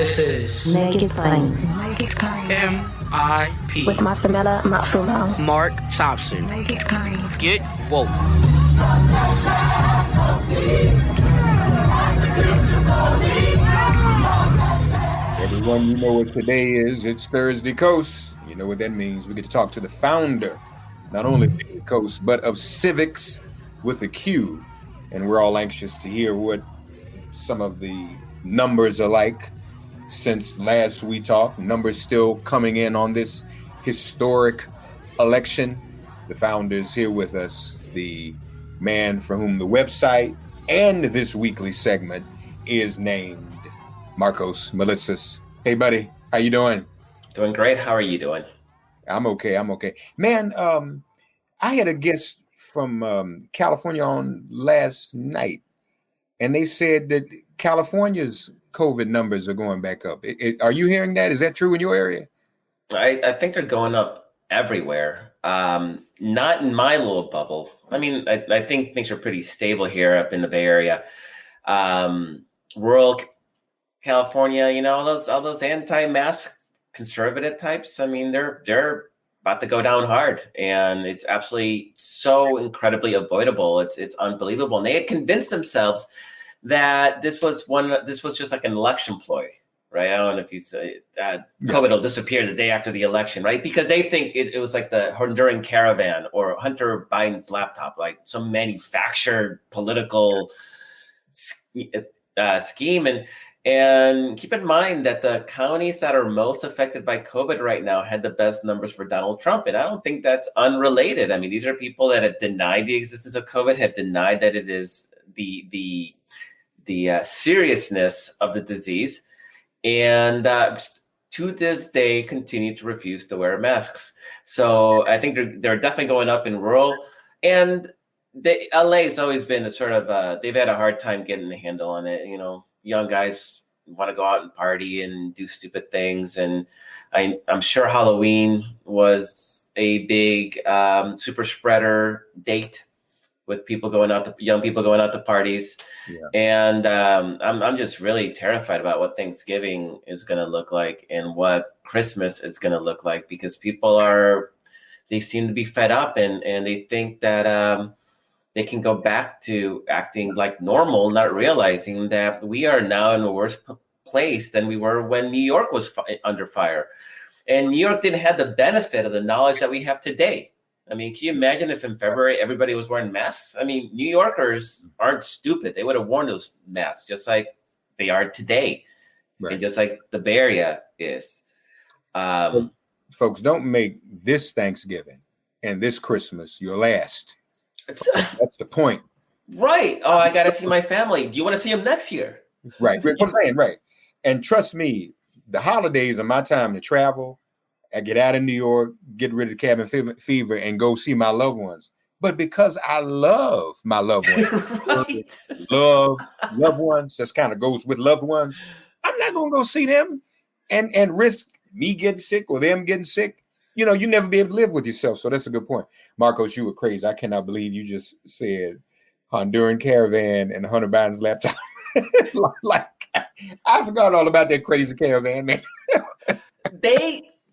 This is Make It Plain. Make it plain. MIP. With Masamela Matfumo. Mark Thompson. Make it plain. Get woke. Everyone, you know what today is. It's Thursday Coast. You know what that means. We get to talk to the founder, not only of DailyKos, but of Civiqs with a Q. And we're all anxious to hear what some of the numbers are like since last we talked. Numbers still coming in on this historic election. The founder's here with us, the man for whom the website and this weekly segment is named Markos Moulitsas. Hey, buddy, how you doing? Doing great. How are you doing? I'm okay. Man, I had a guest from California on last night, and they said that California's COVID numbers are going back up. Are you hearing that? Is that true in your area? I think they're going up everywhere. Not in my little bubble. I mean, I think things are pretty stable here up in the Bay Area. Rural California, you know, all those anti-mask conservative types. I mean, they're about to go down hard, and it's absolutely so incredibly avoidable. It's unbelievable. And they had convinced themselves that this was just like an election ploy, right? I don't know if you say COVID will disappear the day after the election, right? Because they think it was like the Honduran caravan or Hunter Biden's laptop, like some manufactured political scheme. And keep in mind that the counties that are most affected by COVID right now had the best numbers for Donald Trump. And I don't think that's unrelated. I mean, these are people that have denied the existence of COVID, have denied that it is the seriousness of the disease, and to this day continue to refuse to wear masks. So I think they're definitely going up in rural, and LA has always been a sort of they've had a hard time getting a handle on it. You know, young guys want to go out and party and do stupid things, and I'm sure Halloween was a big super spreader date with young people going out to parties. Yeah. And I'm just really terrified about what Thanksgiving is going to look like and what Christmas is going to look like, because people they seem to be fed up, and they think that they can go back to acting like normal, not realizing that we are now in a worse place than we were when New York was under fire. And New York didn't have the benefit of the knowledge that we have today. I mean, can you imagine if in February everybody was wearing masks? I mean, New Yorkers aren't stupid. They would have worn those masks just like they are today, right? And just like the Bay Area is. Folks, don't make this Thanksgiving and this Christmas your last. That's the point. Right. Oh, I got to see my family. Do you want to see them next year? Right. What I'm saying, right. And trust me, the holidays are my time to travel. I get out of New York, get rid of cabin fever, and go see my loved ones. But because I love my loved ones, right. love loved ones, that kind of goes with loved ones, I'm not going to go see them and risk me getting sick or them getting sick. You know, you never be able to live with yourself. So that's a good point. Markos, you were crazy. I cannot believe you just said Honduran caravan and Hunter Biden's laptop. Like, I forgot all about that crazy caravan, man.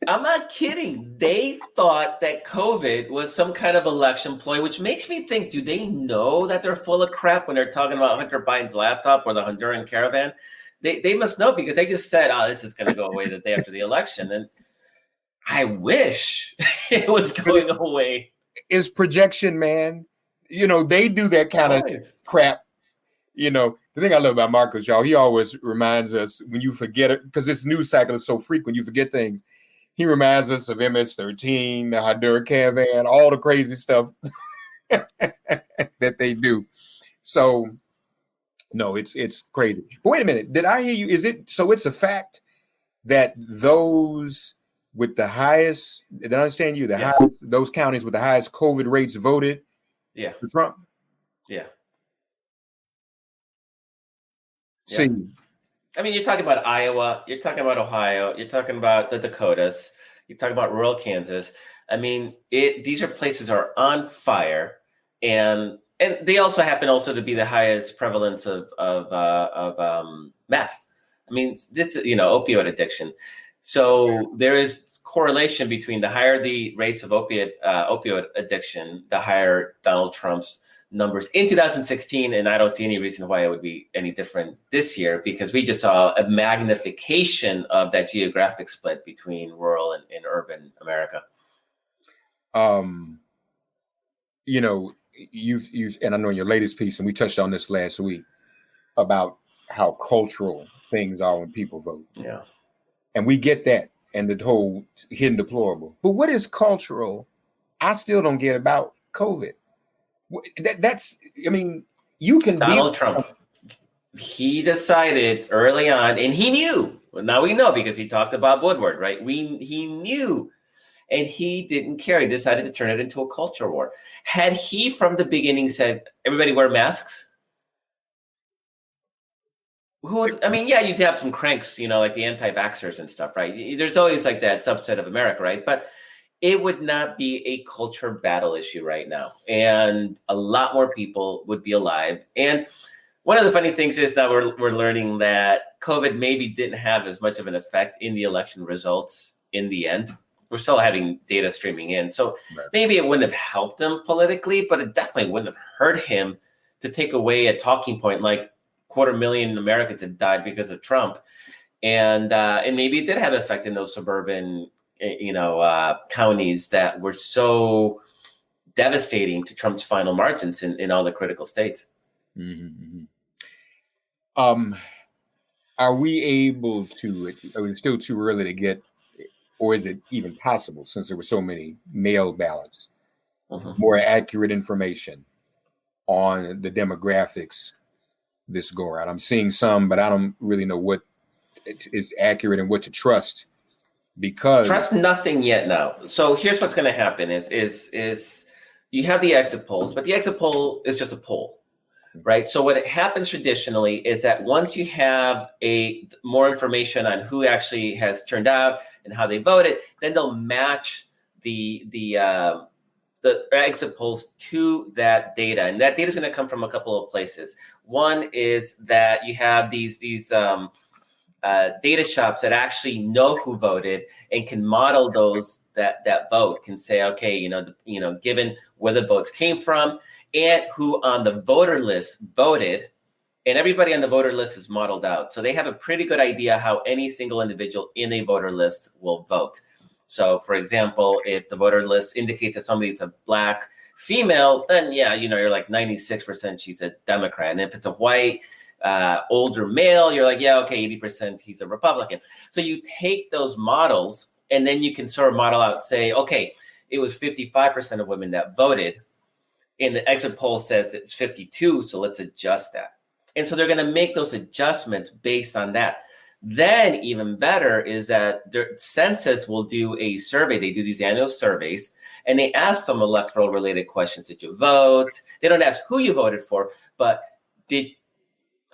I'm not kidding. They thought that COVID was some kind of election ploy, which makes me think, do they know that they're full of crap when they're talking about Hunter Biden's laptop or the Honduran caravan? They must know, because they just said, oh, this is going to go away the day after the election. And I wish it was going away. It's projection, man. You know, they do that kind of crap. You know, the thing I love about Markos, y'all, he always reminds us when you forget it, because this news cycle is so frequent, you forget things. He reminds us of MS-13, the Honduran caravan, all the crazy stuff that they do. So, no, it's crazy. But wait a minute. Did I hear you? So it's a fact that those with the highest, did I understand you? Yes. Highest, those counties with the highest COVID rates voted for Trump? Yeah. See, I mean, you're talking about Iowa, you're talking about Ohio, you're talking about the Dakotas, you're talking about rural Kansas. I mean, these are places are on fire, and they also happen to be the highest prevalence of meth. I mean, this, opioid addiction. So there is correlation between the higher the rates of opioid addiction, the higher Donald Trump's numbers in 2016. And I don't see any reason why it would be any different this year, because we just saw a magnification of that geographic split between rural and urban America. You've and I know in your latest piece, and we touched on this last week, about how cultural things are when people vote. Yeah. And we get that, and the whole hidden deplorable. But what is cultural? I still don't get about COVID. You can Donald Trump. He decided early on, and he knew. Well, now we know because he talked about Woodward, right? He knew, and he didn't care. He decided to turn it into a culture war. Had he from the beginning said, "Everybody wear masks," you'd have some cranks, like the anti-vaxxers and stuff, right? There's always like that subset of America, right? But it would not be a culture battle issue right now. And a lot more people would be alive. And one of the funny things is that we're learning that COVID maybe didn't have as much of an effect in the election results in the end. We're still having data streaming in. So maybe it wouldn't have helped him politically, but it definitely wouldn't have hurt him to take away a talking point like 250,000 Americans had died because of Trump. And maybe it did have an effect in those suburban counties that were so devastating to Trump's final margins in all the critical states. Mm-hmm. Are we able to, are it still too early to get, or is it even possible, since there were so many mail ballots, more accurate information on the demographics this go around? I'm seeing some, but I don't really know what is accurate and what to trust, because trust nothing yet now. So here's what's going to happen is you have the exit polls, but the exit poll is just a poll, right? So what happens traditionally is that once you have more information on who actually has turned out and how they voted, then they'll match the exit polls to that data, and that data is going to come from a couple of places. One is that you have these data shops that actually know who voted and can model those that vote, can say, okay, given where the votes came from and who on the voter list voted, and everybody on the voter list is modeled out. So they have a pretty good idea how any single individual in a voter list will vote. So, for example, if the voter list indicates that somebody's a Black female, then you're like 96% she's a Democrat. And if it's a white, older male, you're like, 80% he's a Republican. So you take those models and then you can sort of model out, say, okay, it was 55% of women that voted, and the exit poll says it's 52, so let's adjust that. And so they're going to make those adjustments based on that. Then even better is that their census will do a survey. They do these annual surveys, and they ask some electoral related questions. Did you vote? They don't ask who you voted for, but I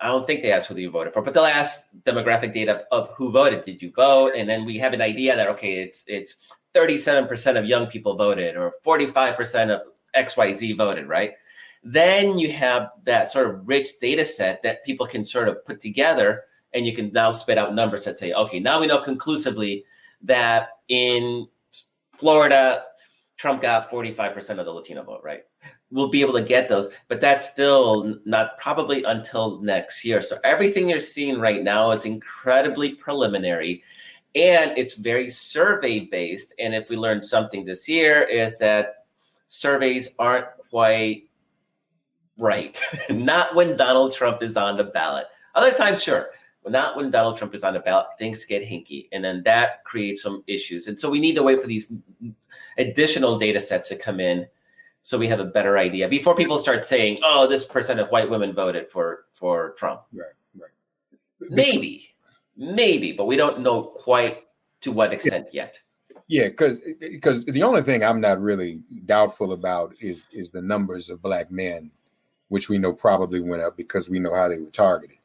don't think they ask who you voted for, but they'll ask demographic data of who voted. Did you vote? And then we have an idea that, okay, it's 37% of young people voted, or 45% of XYZ voted, right? Then you have that sort of rich data set that people can sort of put together, and you can now spit out numbers that say, okay, now we know conclusively that in Florida, Trump got 45% of the Latino vote, right? We'll be able to get those, but that's still not probably until next year. So everything you're seeing right now is incredibly preliminary, and it's very survey based. And if we learned something this year, is that surveys aren't quite right. Not when Donald Trump is on the ballot. Other times, sure. But not when Donald Trump is on the ballot. Things get hinky, and then that creates some issues. And so we need to wait for these additional data sets to come in, so we have a better idea before people start saying, "Oh, this percent of white women voted for Trump." Right. Maybe, but we don't know quite to what extent yet. Yeah, because the only thing I'm not really doubtful about is the numbers of Black men, which we know probably went up because we know how they were targeted.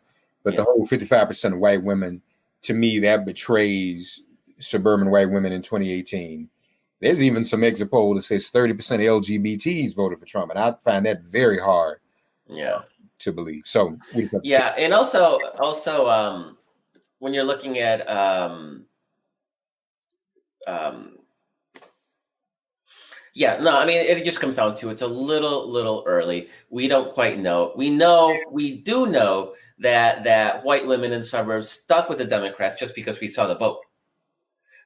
But the whole 55% of white women, to me, that betrays suburban white women in 2018. There's even some exit poll that says 30% of LGBTs voted for Trump, and I find that very hard to believe. So and also when you're looking at it just comes down to it's a little early. We don't quite know. We do know that white women in suburbs stuck with the Democrats just because we saw the vote.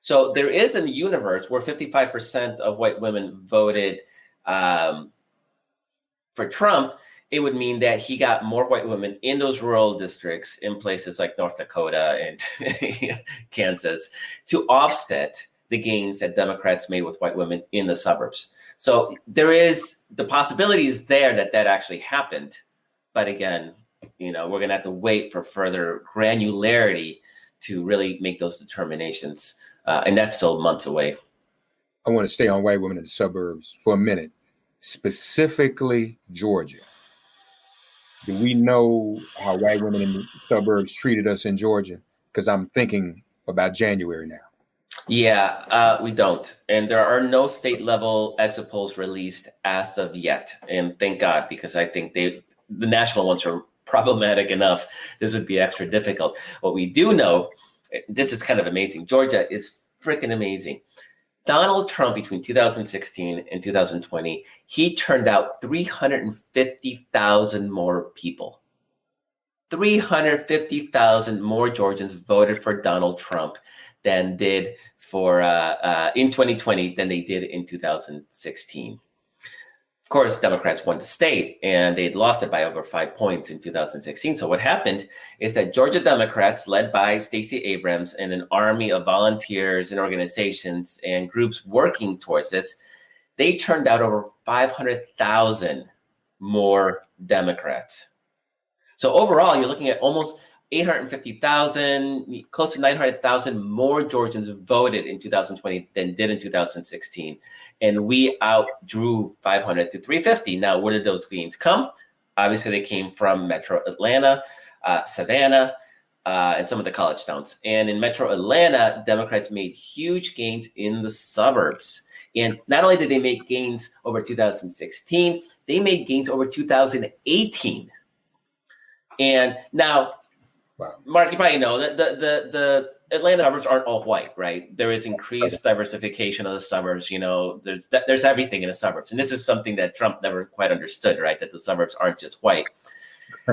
So there is a universe where 55% of white women voted for Trump. It would mean that he got more white women in those rural districts in places like North Dakota and Kansas to offset the gains that Democrats made with white women in the suburbs. So there is the possibility is there that actually happened. But again, we're going to have to wait for further granularity to really make those determinations. And that's still months away. I want to stay on white women in the suburbs for a minute, specifically Georgia. Do we know how white women in the suburbs treated us in Georgia? Because I'm thinking about January now. Yeah, we don't. And there are no state level exit polls released as of yet. And thank God, because I think the national ones are problematic enough. This would be extra difficult. What we do know, this is kind of amazing. Georgia is freaking amazing. Donald Trump, between 2016 and 2020, he turned out 350,000 more people. 350,000 more Georgians voted for Donald Trump than did for in 2020 than they did in 2016. Of course, Democrats won the state, and they'd lost it by over 5 points in 2016. So what happened is that Georgia Democrats, led by Stacey Abrams and an army of volunteers and organizations and groups working towards this, they turned out over 500,000 more Democrats. So overall, you're looking at almost 850,000, close to 900,000 more Georgians voted in 2020 than did in 2016. And we outdrew 500 to 350. Now, where did those gains come? Obviously, they came from Metro Atlanta, Savannah, and some of the college towns. And in Metro Atlanta, Democrats made huge gains in the suburbs. And not only did they make gains over 2016, they made gains over 2018. And now, wow. Mark, you probably know that the Atlanta suburbs aren't all white, right? There is increased diversification of the suburbs. There's everything in the suburbs. And this is something that Trump never quite understood, right? That the suburbs aren't just white.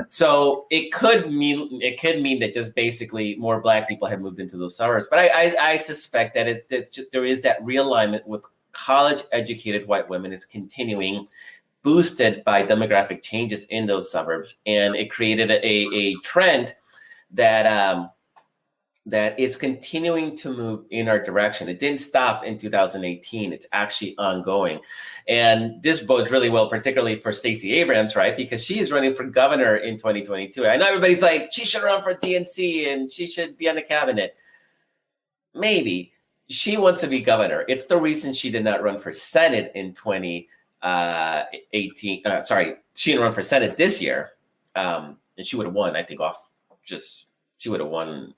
So it could mean that just basically more Black people have moved into those suburbs. But I suspect that there is that realignment with college-educated white women is continuing, boosted by demographic changes in those suburbs. And it created a trend that is continuing to move in our direction. It didn't stop in 2018. It's actually ongoing. And this bodes really well, particularly for Stacey Abrams, right? Because she is running for governor in 2022. I know everybody's like, she should run for DNC and she should be on the cabinet. Maybe. She wants to be governor. It's the reason she did not run for Senate in 2018. She didn't run for Senate this year. And she would have won, I think, she would have won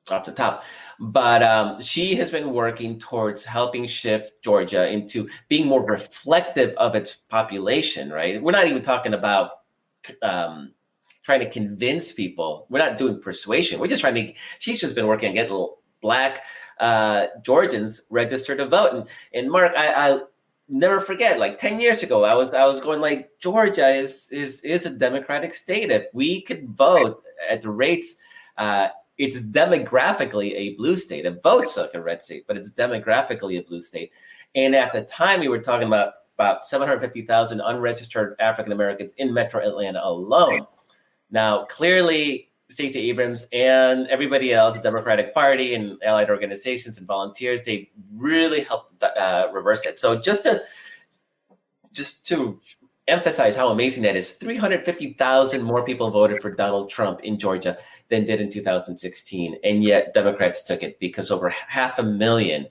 off the top. But she has been working towards helping shift Georgia into being more reflective of its population, right? We're not even talking about trying to convince people. We're not doing persuasion. She's just been working on getting little Black Georgians registered to vote. And Mark, I never forget, like 10 years ago, I was going like, Georgia is a Democratic state. If we could vote at the rates, it's demographically a blue state. It votes like a red state, but it's demographically a blue state. And at the time, we were talking about 750,000 unregistered African Americans in Metro Atlanta alone. Now, clearly, Stacey Abrams and everybody else, the Democratic Party and allied organizations and volunteers, they really helped reverse it. So just to emphasize how amazing that is, 350,000 more people voted for Donald Trump in Georgia than did in 2016. And yet Democrats took it because over 500,000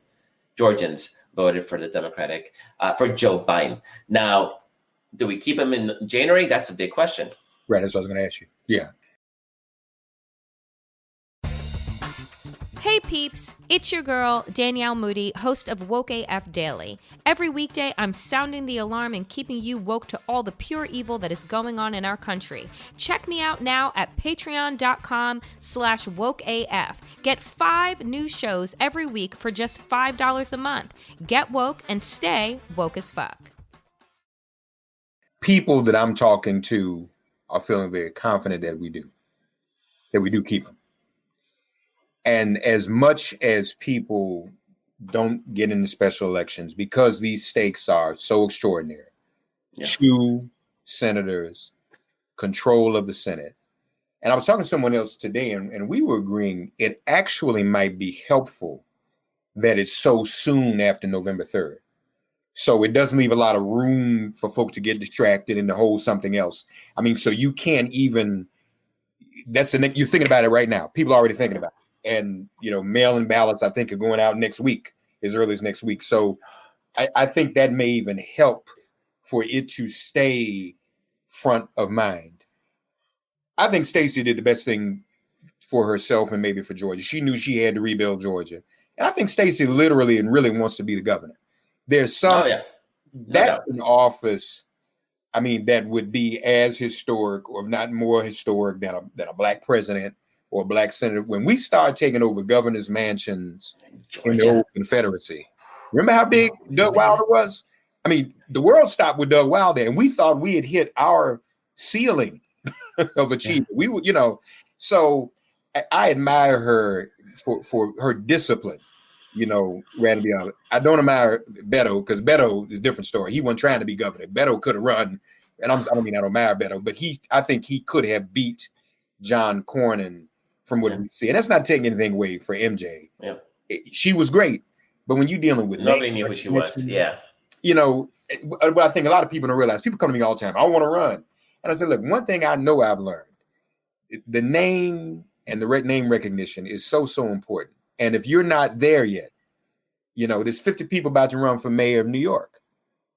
Georgians voted for the Democratic, for Joe Biden. Now, do we keep him in January? That's a big question. Right, that's what I was going to ask you. Yeah. Hey, peeps, it's your girl, Danielle Moody, host of Woke AF Daily. Every weekday, I'm sounding the alarm and keeping you woke to all the pure evil that is going on in our country. Check me out now at patreon.com/wokeaf. Get 5 new shows every week for just $5 a month. Get woke and stay woke as fuck. People that I'm talking to are feeling very confident that we do keep them. And as much as people don't get into special elections because these stakes are so extraordinary, 2 senators, control of the Senate. And I was talking to someone else today, and we were agreeing it actually might be helpful that it's so soon after November 3rd. So it doesn't leave a lot of room for folks to get distracted and to hold something else. I mean, so you can't even, you're thinking about it right now. People are already thinking about it. And, mail-in ballots, I think, are going out next week, as early as next week. So I think that may even help for it to stay front of mind. I think Stacey did the best thing for herself and maybe for Georgia. She knew she had to rebuild Georgia. And I think Stacey literally and really wants to be the governor. There's some, that's an office, I mean, that would be as historic, or if not more historic, than a black president or a black senator. When we start taking over governors' mansions in the old Confederacy, remember how big Doug Wilder was? I mean, the world stopped with Doug Wilder, and we thought we had hit our ceiling of achievement. We were, so I admire her for her discipline. Rather be honest. I don't admire Beto, because Beto is a different story. He wasn't trying to be governor. Beto could have run, and I don't admire Beto, but I think he could have beat John Cornyn from what we see. And that's not taking anything away for MJ. Yeah. She was great, but when you're dealing with nobody knew who she was. Yeah. But I think a lot of people don't realize. People come to me all the time, I want to run. And I said, look, one thing I know I've learned, the name and the name recognition is so important. And if you're not there yet, there's 50 people about to run for mayor of New York.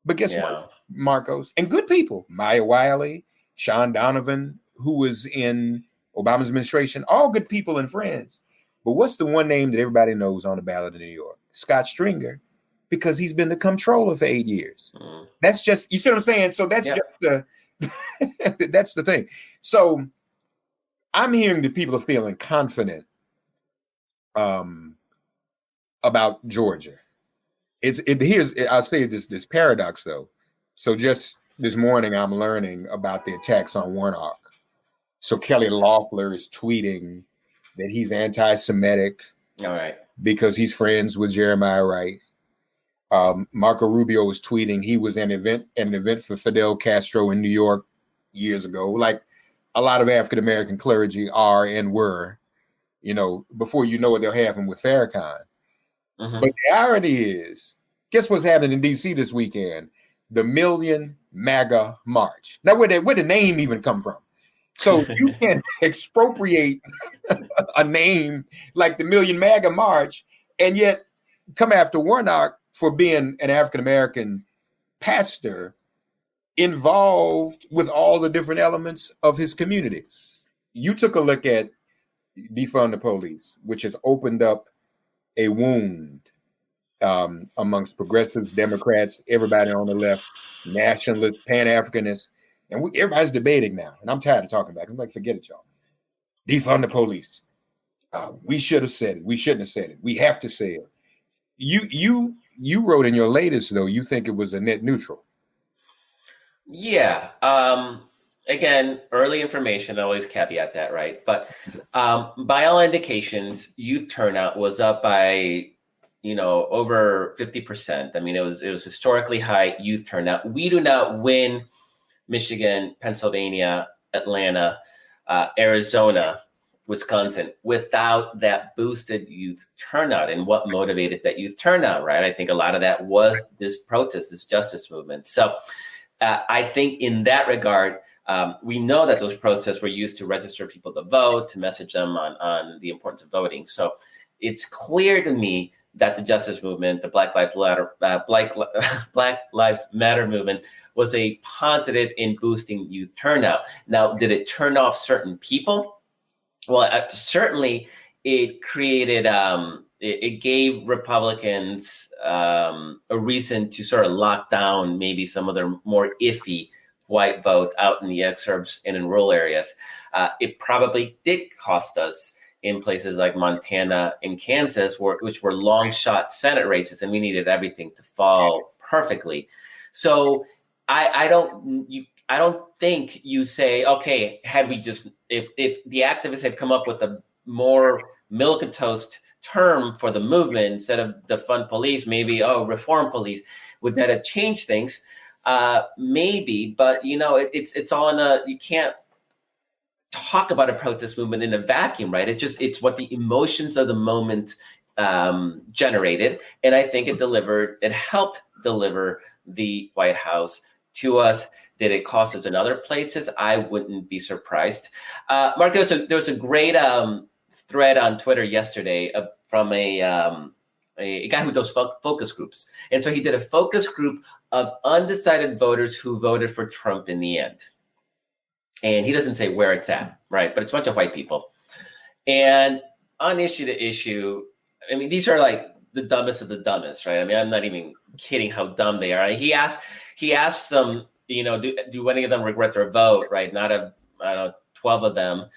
But guess what, Markos? And good people, Maya Wiley, Sean Donovan, who was in Obama's administration, all good people and friends. But what's the one name that everybody knows on the ballot in New York? Scott Stringer, because he's been the comptroller for 8 years. That's just, you see what I'm saying? So that's just that's the thing. So I'm hearing that people are feeling confident about Georgia. I'll say this paradox though. So just this morning, I'm learning about the attacks on Warnock. So Kelly Loeffler is tweeting that he's anti-Semitic, because he's friends with Jeremiah Wright. Marco Rubio was tweeting he was an event for Fidel Castro in New York years ago, like a lot of African American clergy are and were. Before you know it, they'll have him with Farrakhan. But the irony is, guess what's happening in D.C. this weekend? The Million MAGA March. Now, where did the name even come from? So you can expropriate a name like the Million MAGA March and yet come after Warnock for being an African-American pastor involved with all the different elements of his community. You took a look at defund the police, which has opened up a wound amongst progressives, Democrats, everybody on the left, nationalists, Pan-Africanists, and everybody's debating now. And I'm tired of talking about it. I'm like, forget it, y'all. Defund the police. We should have said it. We shouldn't have said it. We have to say it. You wrote in your latest, though, you think it was a net neutral. Yeah. Again, early information, I always caveat that, right? But by all indications, youth turnout was up by, over 50%. I mean, it was historically high youth turnout. We do not win Michigan, Pennsylvania, Atlanta, Arizona, Wisconsin without that boosted youth turnout. And what motivated that youth turnout, right? I think a lot of that was this protest, this justice movement. So I think in that regard, we know that those protests were used to register people to vote, to message them on the importance of voting. So it's clear to me that the justice movement, the Black Lives Matter movement, was a positive in boosting youth turnout. Now, did it turn off certain people? Well, certainly it created it gave Republicans a reason to sort of lock down maybe some of their more iffy white vote out in the exurbs and in rural areas. It probably did cost us in places like Montana and Kansas, which were long shot Senate races, and we needed everything to fall perfectly. So I don't think you say, okay, had we just, if the activists had come up with a more milquetoast term for the movement instead of defund police, maybe, reform police, would that have changed things? Maybe, but it's all you can't talk about a protest movement in a vacuum, right? It's what the emotions of the moment generated. And I think it helped deliver the White House to us. Did it cost us in other places? I wouldn't be surprised. Mark, there was a great thread on Twitter yesterday from a guy who does focus groups. And so he did a focus group of undecided voters who voted for Trump in the end. And he doesn't say where it's at, right? But it's a bunch of white people. And on issue to issue, I mean, these are like the dumbest of the dumbest, right? I mean, I'm not even kidding how dumb they are. He asked them, do any of them regret their vote, right? Not I don't know, 12 of them.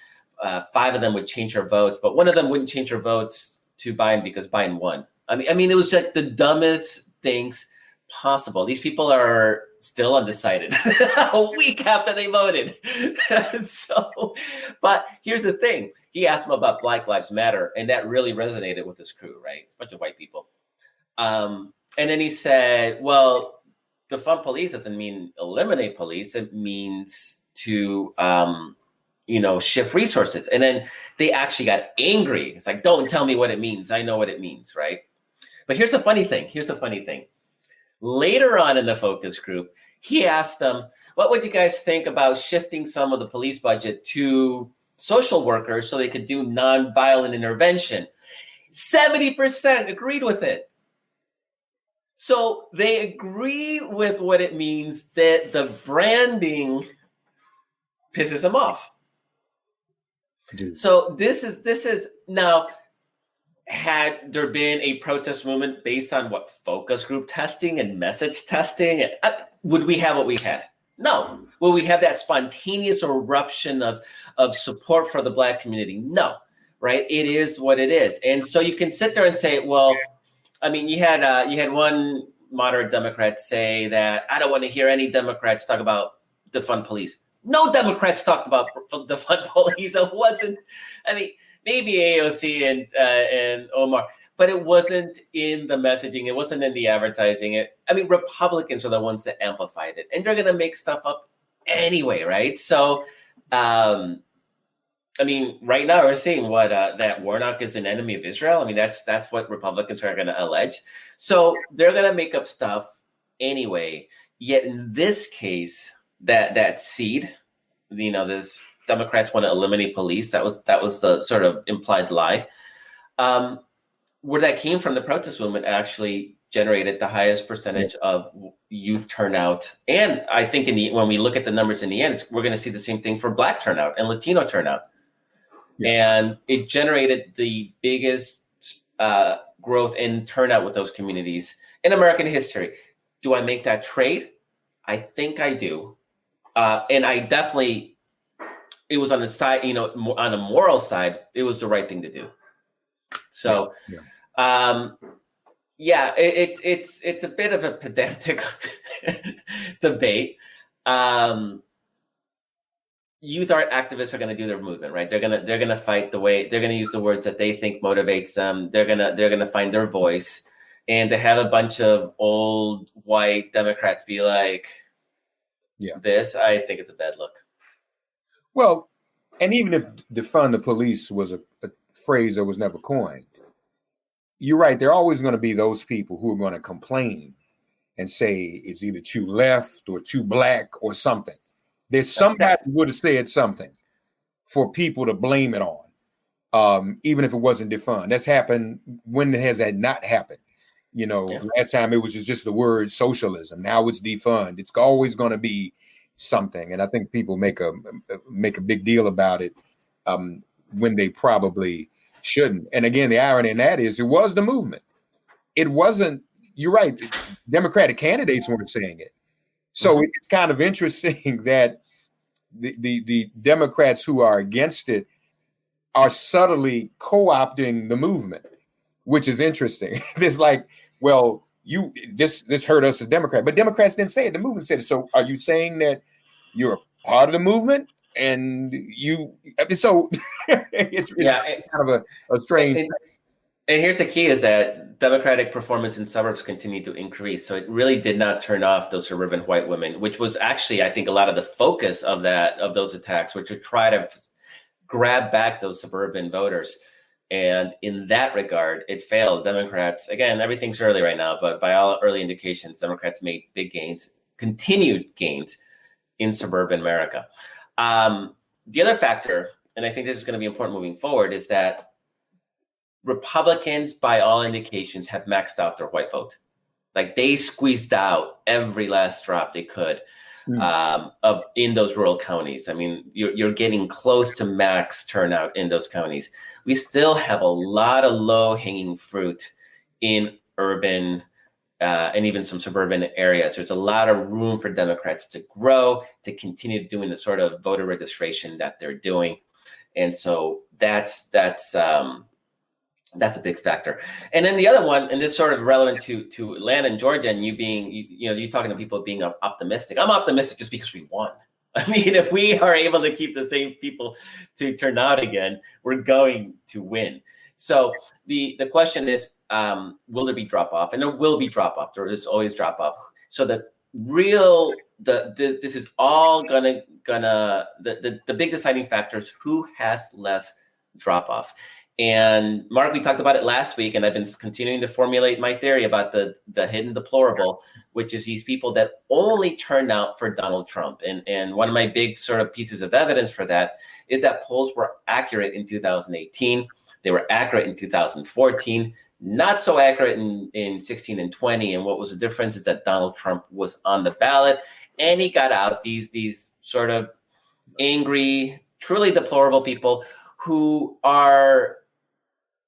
5 of them would change their votes, but one of them wouldn't change their votes to Biden because Biden won. I mean, it was like the dumbest things possible. These people are still undecided a week after they voted. But here's the thing. He asked them about Black Lives Matter, and that really resonated with his crew, right? A bunch of white people. And then he said, well, defund police doesn't mean eliminate police. It means to, shift resources. And then they actually got angry. It's like, don't tell me what it means. I know what it means, right? But here's the funny thing. Later on in the focus group, he asked them, what would you guys think about shifting some of the police budget to social workers so they could do nonviolent intervention? 70% agreed with it. So they agree with what it means, that the branding pisses them off. Dude. So this is now, had there been a protest movement based on what focus group testing and message testing, would we have what we had? No. Will we have that spontaneous eruption of support for the Black community? No. Right? It is what it is. And so you can sit there and say, well, I mean, you had one moderate Democrat say that I don't want to hear any Democrats talk about defund police. No Democrats talked about defund police. It wasn't. I mean, maybe AOC and Omar, but it wasn't in the messaging. It wasn't in the advertising. Republicans are the ones that amplified it, and they're going to make stuff up anyway, right? So, right now we're seeing what that Warnock is an enemy of Israel. I mean, that's what Republicans are going to allege. So they're going to make up stuff anyway. Yet in this case, that seed, this Democrats want to eliminate police. That was the sort of implied lie. Where that came from, the protest movement actually generated the highest percentage of youth turnout. And I think when we look at the numbers in the end, we're going to see the same thing for Black turnout and Latino turnout. Yeah. And it generated the biggest growth in turnout with those communities in American history. Do I make that trade? I think I do. And I definitely, it was on the side, on a moral side, it was the right thing to do. So, it's a bit of a pedantic debate. Youth art activists are going to do their movement, right? They're going to fight the way, they're going to use the words that they think motivates them. They're going to find their voice, and to have a bunch of old white Democrats be like, this, I think it's a bad look. Well, and even if defund the police was a phrase that was never coined, you're right. There are always going to be those people who are going to complain and say it's either too left or too Black or something. There's somebody who would have said something for people to blame it on, even if it wasn't defund. That's happened. When has that not happened? Last time it was just the word socialism. Now it's defund. It's always going to be something. And I think people make a big deal about it when they probably shouldn't. And again, the irony in that is it was the movement. It wasn't, you're right, Democratic candidates weren't saying it. So it's kind of interesting that the Democrats who are against it are subtly co-opting the movement, which is interesting. It's like, well, this hurt us as Democrats, but Democrats didn't say it. The movement said it. So are you saying that you're a part of the movement? And so it's kind of a strange. And here's the key: is that Democratic performance in suburbs continued to increase. So it really did not turn off those suburban white women, which was actually, I think, a lot of the focus of those attacks, which to try to grab back those suburban voters. And in that regard, it failed. Democrats, again, everything's early right now, but by all early indications, Democrats made big gains, continued gains in suburban America. The other factor, and I think this is going to be important moving forward, is that Republicans, by all indications, have maxed out their white vote. Like they squeezed out every last drop they could in those rural counties. I mean, you're getting close to max turnout in those counties. We still have a lot of low-hanging fruit in urban and even some suburban areas. There's a lot of room for Democrats to grow, to continue doing the sort of voter registration that they're doing. And so that's a big factor. And then the other one, and this sort of relevant to Atlanta and Georgia, and you talking to people being optimistic. I'm optimistic just because we won. I mean, if we are able to keep the same people to turn out again, we're going to win. So the question is, will there be drop off? And there will be drop off. There is always drop off. So this is all gonna the big deciding factor is who has less drop off. And Mark, we talked about it last week, and I've been continuing to formulate my theory about the hidden deplorable, which is these people that only turned out for Donald Trump. And one of my big sort of pieces of evidence for that is that polls were accurate in 2018. They were accurate in 2014, not so accurate in 16 and 20. And what was the difference is that Donald Trump was on the ballot, and he got out these sort of angry, truly deplorable people who are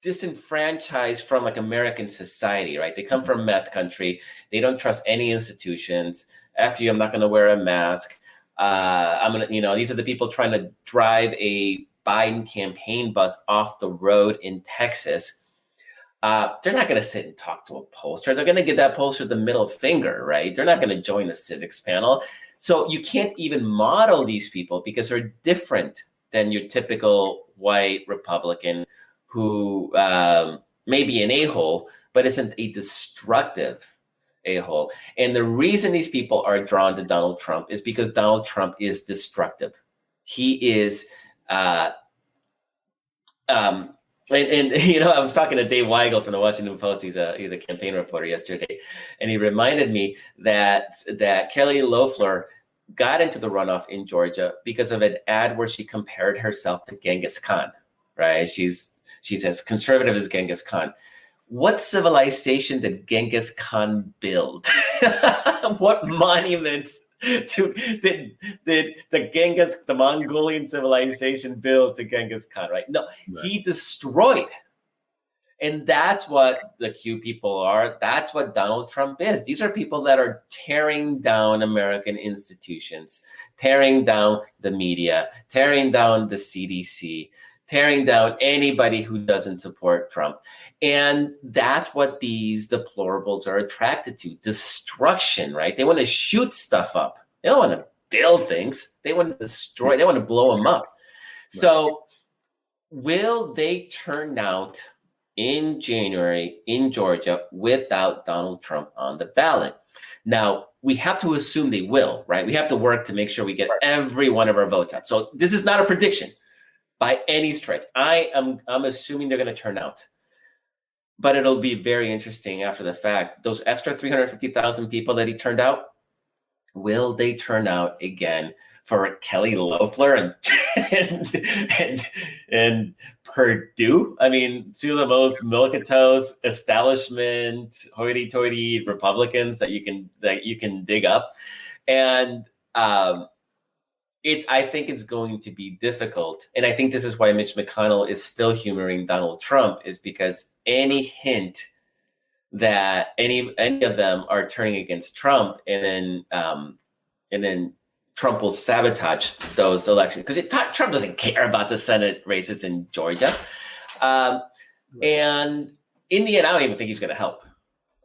disenfranchised from like American society, right? They come from meth country. They don't trust any institutions. After you, I'm not going to wear a mask. I'm going to, these are the people trying to drive a Biden campaign bus off the road in Texas. They're not going to sit and talk to a pollster. They're going to give that pollster the middle finger, right? They're not going to join the civics panel. So you can't even model these people because they're different than your typical white Republican who may be an a-hole, but isn't a destructive a-hole. And the reason these people are drawn to Donald Trump is because Donald Trump is destructive. He is, I was talking to Dave Weigel from the Washington Post. He's a campaign reporter yesterday, and he reminded me that Kelly Loeffler got into the runoff in Georgia because of an ad where she compared herself to Genghis Khan, right? She's as conservative as Genghis Khan. What civilization did Genghis Khan build? What monuments did the Mongolian civilization build to Genghis Khan, right? No, right. He destroyed. And that's what the Q people are. That's what Donald Trump is. These are people that are tearing down American institutions, tearing down the media, tearing down the CDC, tearing down anybody who doesn't support Trump. And that's what these deplorables are attracted to, destruction, right? They want to shoot stuff up. They don't want to build things. They want to destroy. They want to blow them up. Right. So will they turn out in January in Georgia without Donald Trump on the ballot? Now, we have to assume they will, right? We have to work to make sure we get every one of our votes out. So this is not a prediction by any stretch. I'm assuming they're going to turn out. But it'll be very interesting after the fact. Those extra 350,000 people that he turned out, will they turn out again for Kelly Loeffler and Purdue? I mean, two of the most milquetoast establishment hoity-toity Republicans that you can dig up, and I think it's going to be difficult. And I think this is why Mitch McConnell is still humoring Donald Trump, is because any hint that any of them are turning against Trump, and then Trump will sabotage those elections, because Trump doesn't care about the Senate races in Georgia. And in the end, I don't even think he's going to help.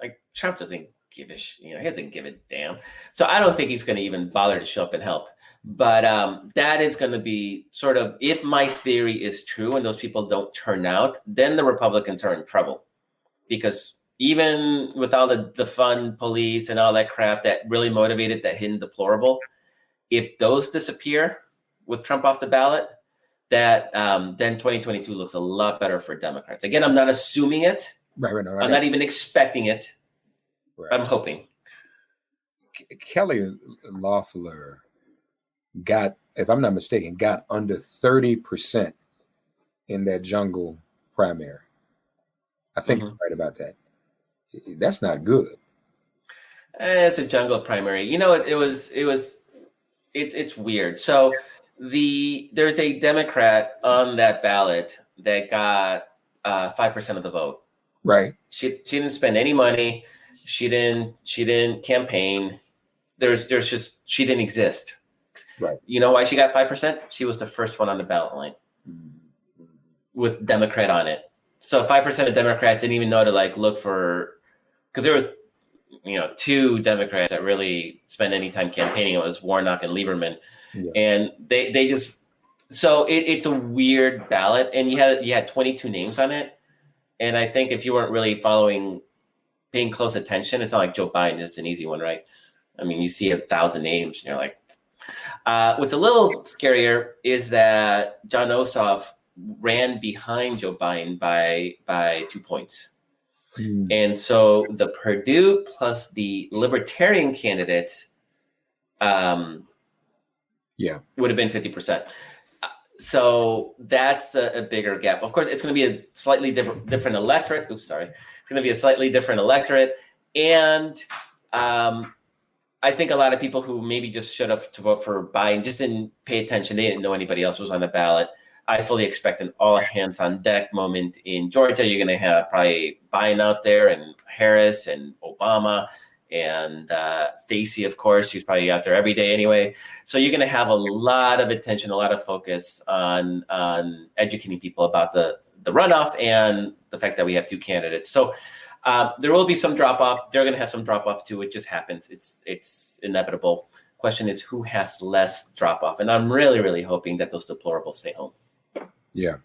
Like, Trump doesn't give he doesn't give a damn. So I don't think he's going to even bother to show up and help. But that is going to be sort of, if my theory is true and those people don't turn out, then the Republicans are in trouble. Because even with all the fun police and all that crap that really motivated that hidden deplorable, if those disappear with Trump off the ballot, that then 2022 looks a lot better for Democrats. Again, I'm not assuming it. Right. No, I'm not even expecting it. Right. I'm hoping. Kelly Loeffler got, if I'm not mistaken, got under 30% in that jungle primary. I think you're right about that. That's not good. It's a jungle primary. You know, it's weird. So there's a Democrat on that ballot that got 5% of the vote. Right. She didn't spend any money. She didn't campaign. She didn't exist. Right. You know why she got 5%? She was the first one on the ballot line with Democrat on it. So 5% of Democrats didn't even know to look for, because there was, two Democrats that really spent any time campaigning. It was Warnock and Lieberman. Yeah. And they just, so it's a weird ballot, and you had 22 names on it. And I think if you weren't really paying close attention, it's not like Joe Biden. It's an easy one, right? I mean, you see 1,000 names, and you're like, what's a little scarier is that John Ossoff ran behind Joe Biden by 2 points. And so the Purdue plus the Libertarian candidates would have been 50%. So that's a bigger gap. Of course, it's going to be a slightly different electorate. Oops, sorry. It's going to be a slightly different electorate. And I think a lot of people who maybe just showed up to vote for Biden just didn't pay attention. They didn't know anybody else was on the ballot. I fully expect an all hands on deck moment in Georgia. You're going to have probably Biden out there, and Harris and Obama and Stacey, of course. She's probably out there every day anyway. So you're going to have a lot of attention, a lot of focus on educating people about the runoff and the fact that we have two candidates. So there will be some drop off. They're going to have some drop off too. It just happens. It's inevitable. Question is, who has less drop off? And I'm really, really hoping that those deplorables stay home. Yeah.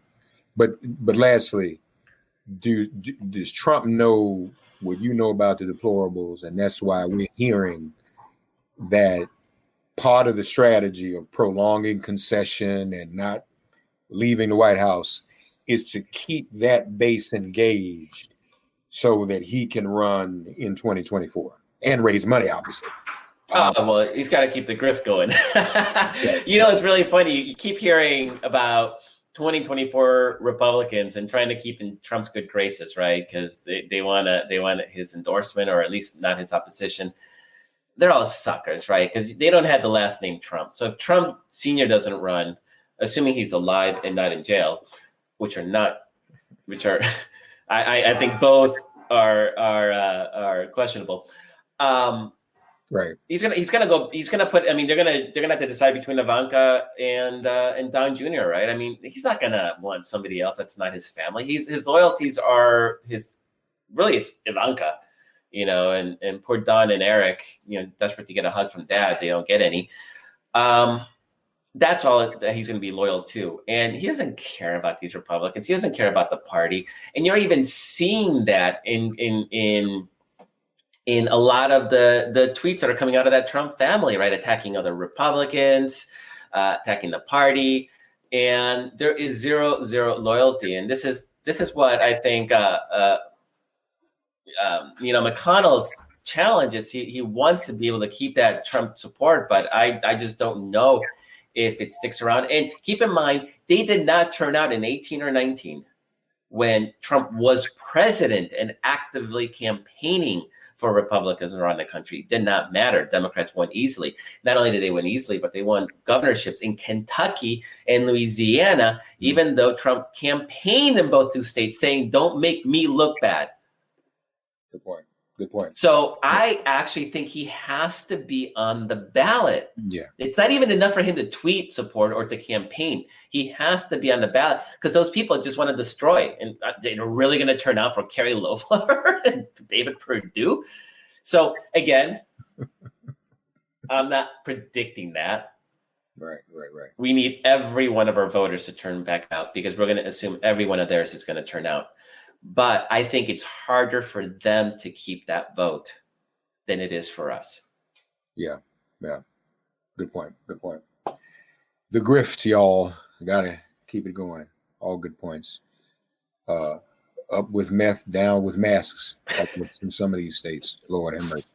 But lastly, does Trump know what you know about the deplorables? And that's why we're hearing that part of the strategy of prolonging concession and not leaving the White House is to keep that base engaged so that he can run in 2024 and raise money, obviously. Well, he's got to keep the grift going. It's really funny. You keep hearing about 2024 Republicans and trying to keep in Trump's good graces, right? Because they want his endorsement, or at least not his opposition. They're all suckers, right? Because they don't have the last name Trump. So if Trump Sr. doesn't run, assuming he's alive and not in jail, which are I think both are questionable. Right. He's gonna put. I mean, they're gonna have to decide between Ivanka and Don Jr. Right. I mean, he's not gonna want somebody else that's not his family. His loyalties are it's Ivanka, and poor Don and Eric, desperate to get a hug from dad, they don't get any. That's all that he's going to be loyal to. And he doesn't care about these Republicans. He doesn't care about the party. And you're even seeing that in a lot of the tweets that are coming out of that Trump family, right? Attacking other Republicans, attacking the party. And there is zero loyalty. And this is what I think, McConnell's challenge is he wants to be able to keep that Trump support, but I just don't know if it sticks around. And keep in mind, they did not turn out in 18 or 19 when Trump was president and actively campaigning for Republicans around the country. It did not matter. Democrats won easily. Not only did they win easily, but they won governorships in Kentucky and Louisiana, even though Trump campaigned in both those states saying, don't make me look bad. Good point. Good point. So I actually think he has to be on the ballot. Yeah. It's not even enough for him to tweet support or to campaign. He has to be on the ballot because those people just want to destroy. And they're really going to turn out for Kerry Loeffler and David Perdue. So again, I'm not predicting that. Right. We need every one of our voters to turn back out because we're going to assume every one of theirs is going to turn out. But I think it's harder for them to keep that vote than it is for us. Yeah. Good point. The grift, y'all. Gotta keep it going. All good points. Up with meth, down with masks, like in some of these states. Lord have mercy.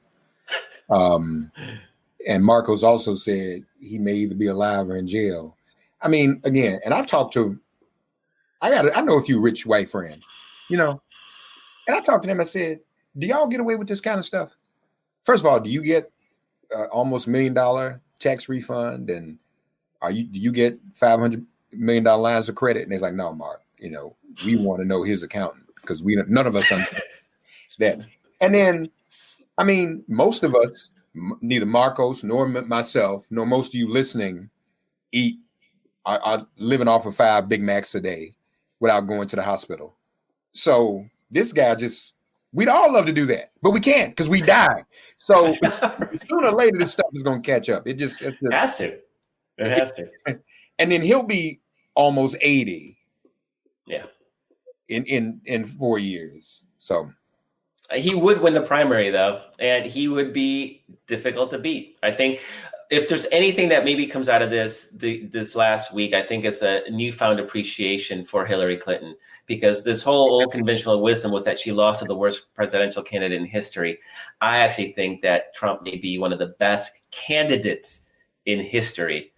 And Markos also said he may either be alive or in jail. I mean, again, and I've talked to, I know a few rich white friends. And I talked to them. I said, do y'all get away with this kind of stuff? First of all, do you get almost $1 million tax refund? And do you get $500 million lines of credit? And they're like, no, Mark, we want to know his accountant because none of us understand that. And then, I mean, most of us, neither Markos nor myself, nor most of you listening, are living off of 5 Big Macs a day without going to the hospital. So this guy we'd all love to do that, but we can't because we die. So sooner or later, this stuff is going to catch up. It has to. It has to. And then he'll be almost 80. Yeah. In 4 years. So he would win the primary though, and he would be difficult to beat. I think if there's anything that maybe comes out of this last week, I think it's a newfound appreciation for Hillary Clinton, because this whole old conventional wisdom was that she lost to the worst presidential candidate in history. I actually think that Trump may be one of the best candidates in history.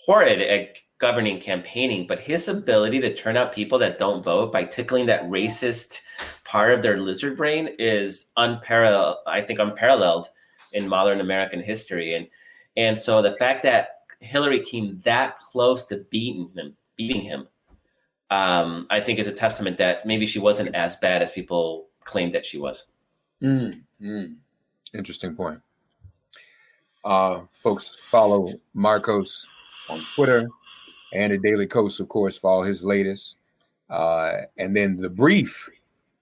Horrid at governing, campaigning, but his ability to turn out people that don't vote by tickling that racist part of their lizard brain is unparalleled. I think unparalleled in modern American history. And so the fact that Hillary came that close to beating him, I think is a testament that maybe she wasn't as bad as people claimed that she was. Interesting point. Folks, follow Markos on Twitter and at DailyKos, of course, for all his latest. And then The Brief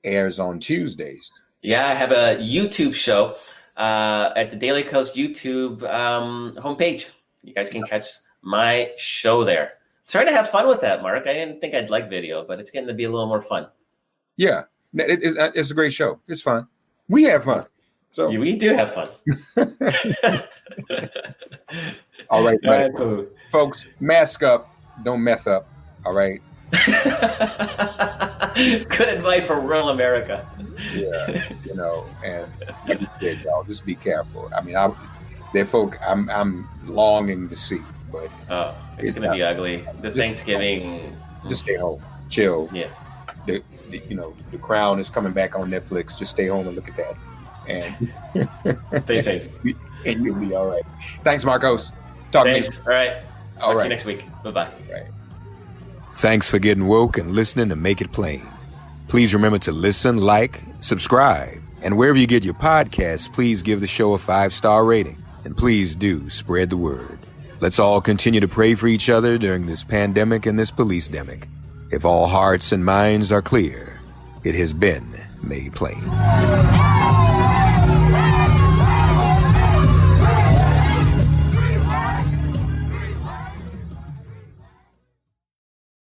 airs on Tuesdays. Yeah, I have a YouTube show at the DailyKos YouTube homepage. You guys can catch my show there. Try to have fun with that, Mark. I didn't think I'd like video, but it's getting to be a little more fun. Yeah, it's a great show. It's fun. We have fun. So we do have fun. All right, folks, mask up. Don't meth up. All right. Good advice for rural America. Yeah, and like you said, y'all, just be careful. I mean, I'm longing to see, but it's gonna be ugly. Thanksgiving. Just stay home, chill. Yeah. The Crown is coming back on Netflix. Just stay home and look at that, and stay safe. And you'll be all right. Thanks, Markos. Talk to you. All right. Talk to you next week. Bye-bye. Right. Thanks for getting woke and listening to Make It Plain. Please remember to listen, like, subscribe, and wherever you get your podcasts, please give the show a 5-star rating. And please do spread the word. Let's all continue to pray for each other during this pandemic and this police-demic. If all hearts and minds are clear, it has been made plain.